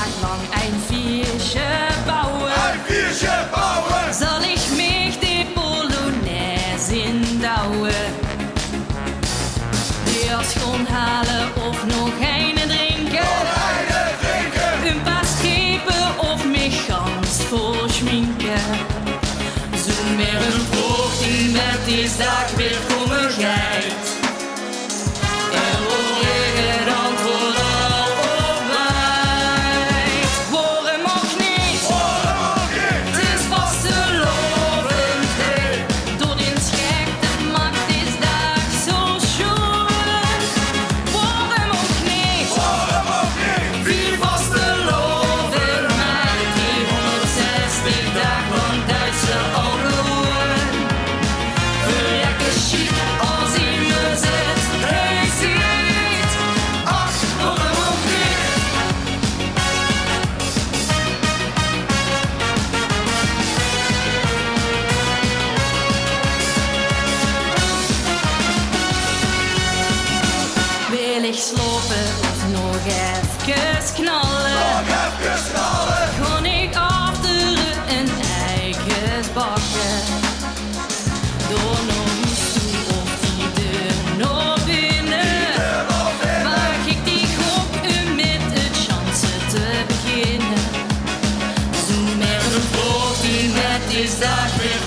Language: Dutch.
Tag lang ein Vierche bauen. Ein Vierche bauen. Soll ich mich die Polonaise indouwen? Die als grond halen of nog een drinken? Een paar schepen of mich ganz vol schminken? Zo meer een vroeg die met die dag weer komen geit. En hoor ik het antwoord al op mij. Waarom ook niet? Het is vastelovendheid. Door die schekte maakt is dag zo schoon. Waarom ook niet? Wie vasteloven mij? Die 160 dagen van Duitse ongehoord. Verrekken chic als hij me zet. Hij ziet. Ach, waarom ook niet? Wil ik slopen of nog even knallen? Kon ik achteren een eigen bakken? Door nog eens toe of die deur nog binnen? Mag ik die gok met het chance te beginnen? Zo meer een vroeg die met is dag weer